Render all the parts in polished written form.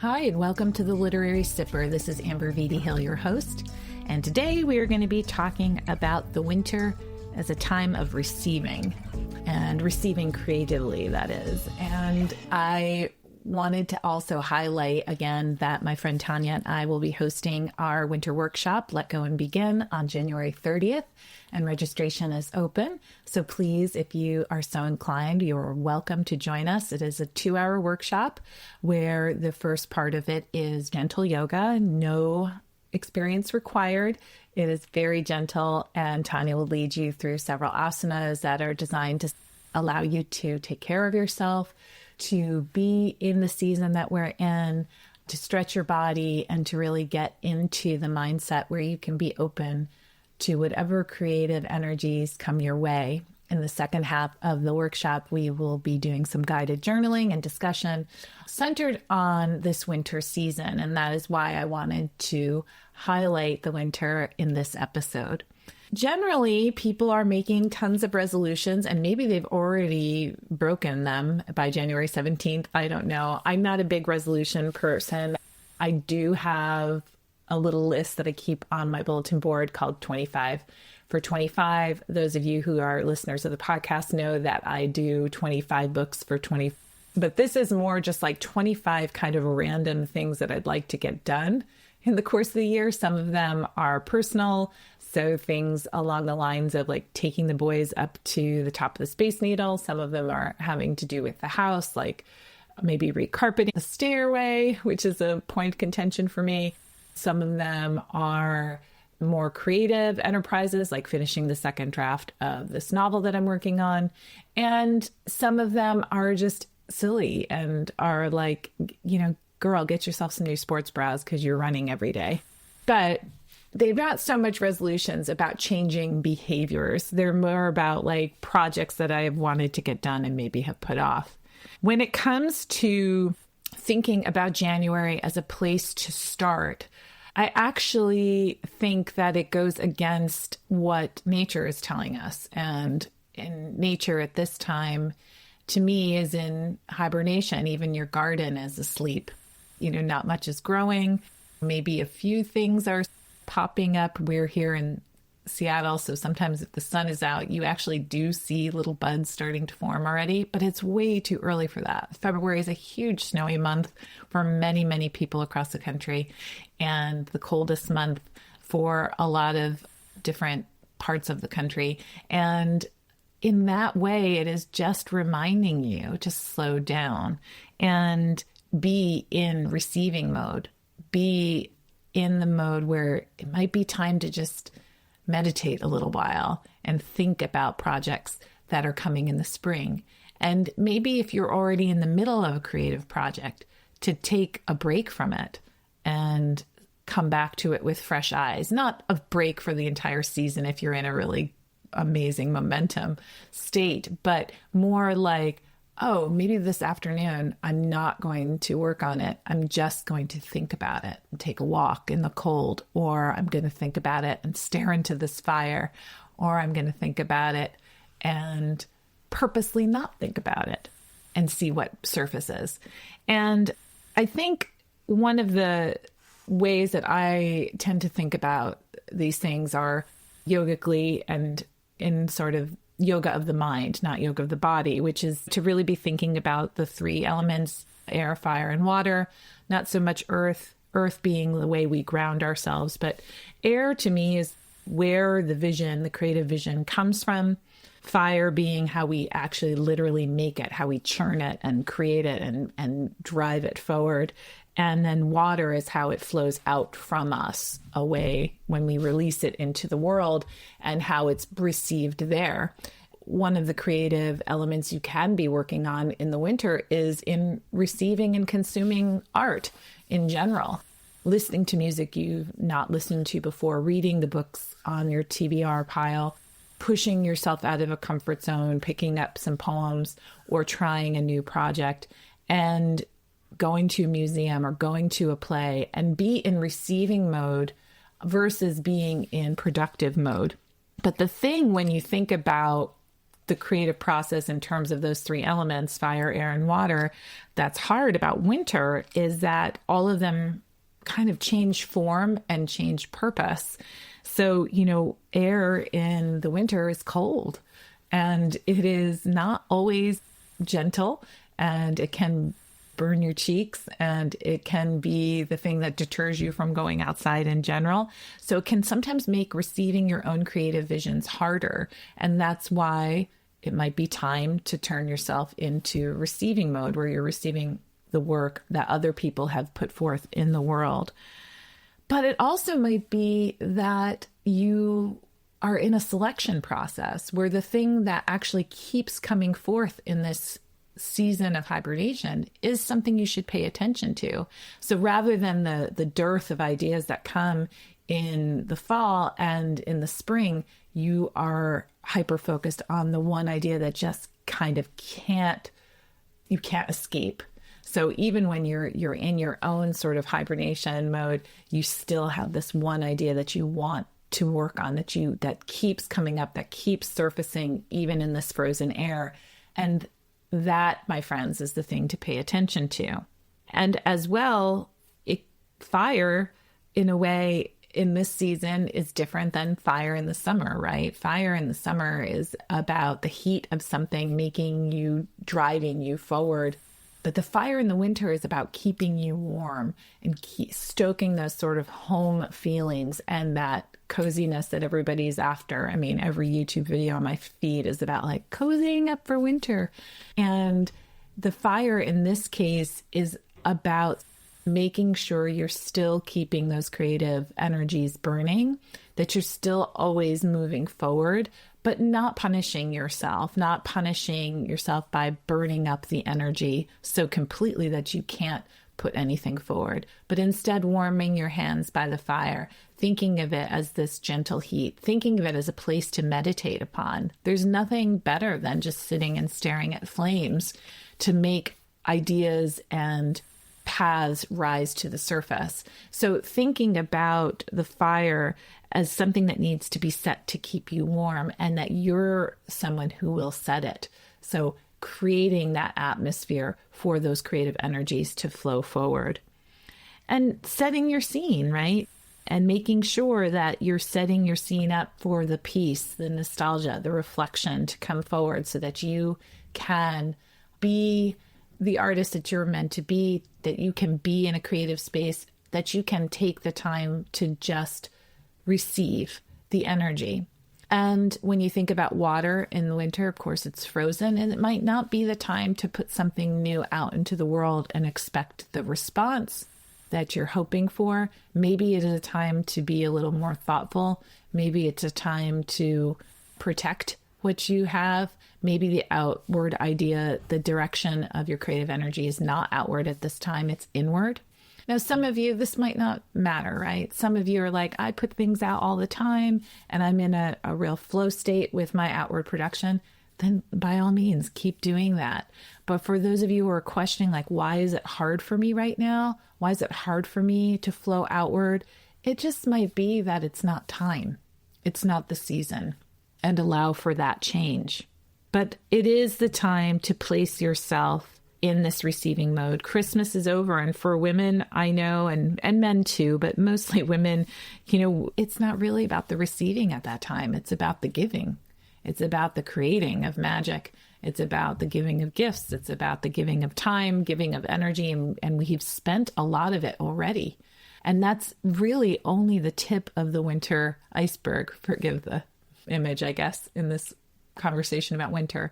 Hi, and welcome to the Literary Sipper. This is Amber Vitti Hill, your host. And today we are going to be talking about the winter as a time of receiving, and receiving creatively, that is. And I wanted to also highlight again that my friend Tanya and I will be hosting our winter workshop, Let Go and Begin, on January 30th, and registration is open. So please, if you are so inclined, you're welcome to join us. It is a 2-hour workshop where the first part of it is gentle yoga, no experience required. It is very gentle, and Tanya will lead you through several asanas that are designed to allow you to take care of yourself, to be in the season that we're in, to stretch your body, and to really get into the mindset where you can be open to whatever creative energies come your way. In the second half of the workshop, we will be doing some guided journaling and discussion centered on this winter season. And that is why I wanted to highlight the winter in this episode. Generally, people are making tons of resolutions, and maybe they've already broken them by January 17th. I don't know. I'm not a big resolution person. I do have a little list that I keep on my bulletin board called 25 for 25. Those of you who are listeners of the podcast know that I do 25 books for 20. But this is more just like 25 kind of random things that I'd like to get done in the course of the year. Some of them are personal. So things along the lines of like taking the boys up to the top of the Space Needle. Some of them are having to do with the house, like maybe recarpeting the stairway, which is a point of contention for me. Some of them are more creative enterprises, like finishing the second draft of this novel that I'm working on. And some of them are just silly and are like, girl, get yourself some new sports bras because you're running every day. But they're not so much resolutions about changing behaviors. They're more about like projects that I have wanted to get done and maybe have put off. When it comes to thinking about January as a place to start, I actually think that it goes against what nature is telling us. And in nature at this time, to me, is in hibernation. Even your garden is asleep. Not much is growing. Maybe a few things are popping up. We're here in Seattle, so sometimes if the sun is out, you actually do see little buds starting to form already, but it's way too early for that. February is a huge snowy month for many, many people across the country, and the coldest month for a lot of different parts of the country. And in that way, it is just reminding you to slow down and be in receiving mode, be in the mode where it might be time to just meditate a little while and think about projects that are coming in the spring. And maybe if you're already in the middle of a creative project, to take a break from it and come back to it with fresh eyes. Not a break for the entire season if you're in a really amazing momentum state, but more like, oh, maybe this afternoon I'm not going to work on it. I'm just going to think about it and take a walk in the cold, or I'm going to think about it and stare into this fire, or I'm going to think about it and purposely not think about it and see what surfaces. And I think one of the ways that I tend to think about these things are yogically and in sort of yoga of the mind, not yoga of the body, which is to really be thinking about the 3 elements, air, fire, and water, not so much earth being the way we ground ourselves, but air to me is where the vision, the creative vision comes from. Fire being how we actually literally make it, how we churn it and create it and drive it forward. And then water is how it flows out from us away when we release it into the world and how it's received there. One of the creative elements you can be working on in the winter is in receiving and consuming art in general. Listening to music you've not listened to before, reading the books on your TBR pile, pushing yourself out of a comfort zone, picking up some poems or trying a new project, and going to a museum or going to a play and be in receiving mode versus being in productive mode. But the thing when you think about the creative process in terms of those three elements, fire, air, and water, that's hard about winter is that all of them kind of change form and change purpose. So, air in the winter is cold and it is not always gentle, and it can burn your cheeks, and it can be the thing that deters you from going outside in general. So it can sometimes make receiving your own creative visions harder. And that's why it might be time to turn yourself into receiving mode, where you're receiving the work that other people have put forth in the world. But it also might be that you are in a selection process where the thing that actually keeps coming forth in this season of hibernation is something you should pay attention to. So rather than the dearth of ideas that come in the fall and in the spring, you are hyper-focused on the one idea that just kind of you can't escape. So even when you're in your own sort of hibernation mode, you still have this one idea that you want to work on, that keeps coming up, that keeps surfacing even in this frozen air. And that, my friends, is the thing to pay attention to. And as well, fire, in a way, in this season is different than fire in the summer, right? Fire in the summer is about the heat of something driving you forward. But the fire in the winter is about keeping you warm and stoking those sort of home feelings and that coziness that everybody's after. I mean, every YouTube video on my feed is about like cozying up for winter. And the fire in this case is about making sure you're still keeping those creative energies burning, that you're still always moving forward, but not punishing yourself by burning up the energy so completely that you can't put anything forward, but instead warming your hands by the fire, thinking of it as this gentle heat, thinking of it as a place to meditate upon. There's nothing better than just sitting and staring at flames to make ideas and paths rise to the surface. So thinking about the fire as something that needs to be set to keep you warm, and that you're someone who will set it. So creating that atmosphere for those creative energies to flow forward. And setting your scene, right? And making sure that you're setting your scene up for the peace, the nostalgia, the reflection to come forward so that you can be the artist that you're meant to be, that you can be in a creative space, that you can take the time to just receive the energy. And when you think about water in the winter, of course, it's frozen, and it might not be the time to put something new out into the world and expect the response that you're hoping for. Maybe it is a time to be a little more thoughtful. Maybe it's a time to protect what you have. Maybe the outward idea, the direction of your creative energy is not outward at this time, it's inward. Now, some of you, this might not matter, right? Some of you are like, I put things out all the time and I'm in a real flow state with my outward production. Then by all means, keep doing that. But for those of you who are questioning, like, why is it hard for me right now? Why is it hard for me to flow outward? It just might be that it's not time. It's not the season, and allow for that change. But it is the time to place yourself in this receiving mode. Christmas is over. And for women, I know, and men too, but mostly women, it's not really about the receiving at that time. It's about the giving. It's about the creating of magic. It's about the giving of gifts. It's about the giving of time, giving of energy. And we've spent a lot of it already. And that's really only the tip of the winter iceberg. Forgive the image, I guess, in this conversation about winter.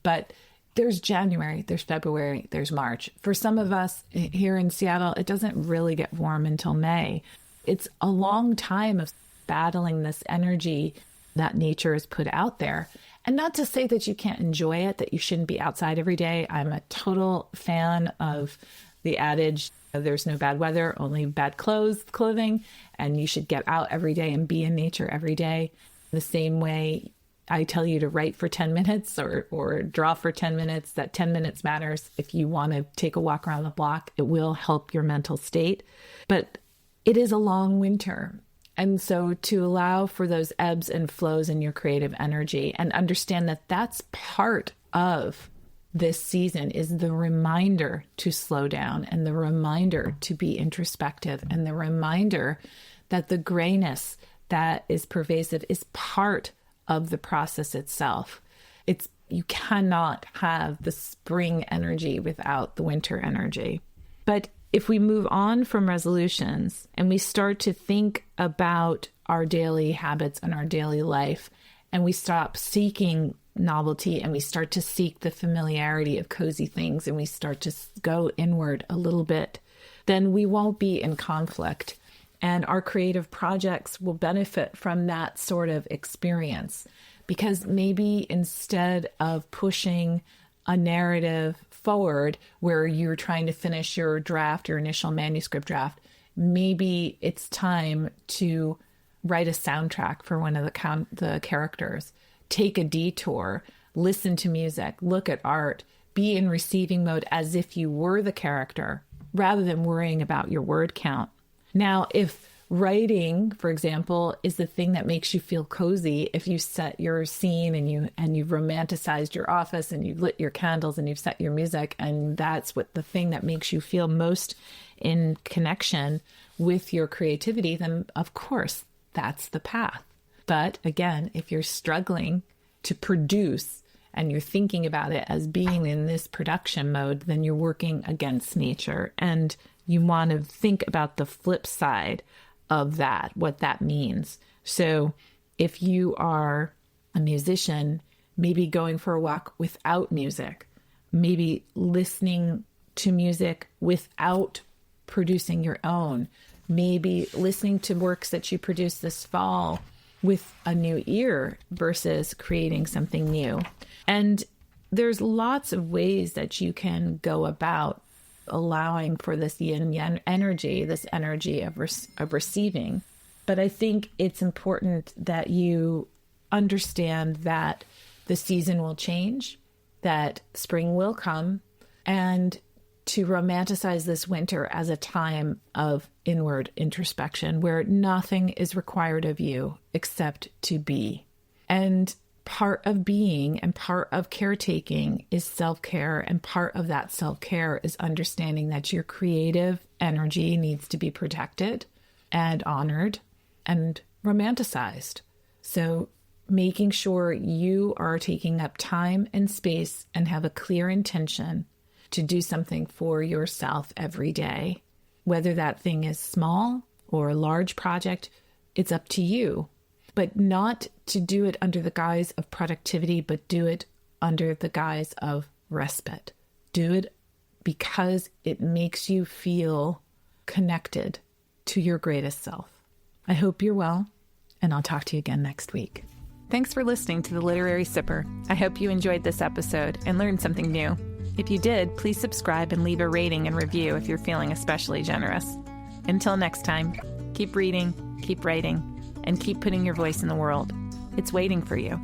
But there's January, there's February, there's March. For some of us here in Seattle, it doesn't really get warm until May. It's a long time of battling this energy that nature has put out there. And not to say that you can't enjoy it, that you shouldn't be outside every day. I'm a total fan of the adage, there's no bad weather, only bad clothing, and you should get out every day and be in nature every day. The same way I tell you to write for 10 minutes or draw for 10 minutes, that 10 minutes matters. If you want to take a walk around the block, it will help your mental state. But it is a long winter. And so to allow for those ebbs and flows in your creative energy and understand that that's part of this season, is the reminder to slow down and the reminder to be introspective and the reminder that the grayness that is pervasive is part of the process itself. You cannot have the spring energy without the winter energy. But if we move on from resolutions and we start to think about our daily habits and our daily life, and we stop seeking novelty and we start to seek the familiarity of cozy things, and we start to go inward a little bit, then we won't be in conflict. And our creative projects will benefit from that sort of experience. Because maybe instead of pushing a narrative forward where you're trying to finish your draft, your initial manuscript draft, maybe it's time to write a soundtrack for one of the characters. Take a detour, listen to music, look at art, be in receiving mode as if you were the character, rather than worrying about your word count. Now, if writing, for example, is the thing that makes you feel cozy, if you set your scene and you've romanticized your office and you've lit your candles and you've set your music, and that's what the thing that makes you feel most in connection with your creativity, then of course that's the path. But again, if you're struggling to produce and you're thinking about it as being in this production mode, then you're working against nature. And you want to think about the flip side of that, what that means. So if you are a musician, maybe going for a walk without music, maybe listening to music without producing your own, maybe listening to works that you produced this fall with a new ear versus creating something new. And there's lots of ways that you can go about allowing for this yin-yang energy, this energy of receiving. But I think it's important that you understand that the season will change, that spring will come, and to romanticize this winter as a time of inward introspection where nothing is required of you except to be. And part of being and part of caretaking is self-care, and part of that self-care is understanding that your creative energy needs to be protected and honored and romanticized. So making sure you are taking up time and space and have a clear intention to do something for yourself every day, whether that thing is small or a large project, it's up to you. But not to do it under the guise of productivity, but do it under the guise of respite. Do it because it makes you feel connected to your greatest self. I hope you're well, and I'll talk to you again next week. Thanks for listening to The Literary Sipper. I hope you enjoyed this episode and learned something new. If you did, please subscribe and leave a rating and review if you're feeling especially generous. Until next time, keep reading, keep writing, and keep putting your voice in the world. It's waiting for you.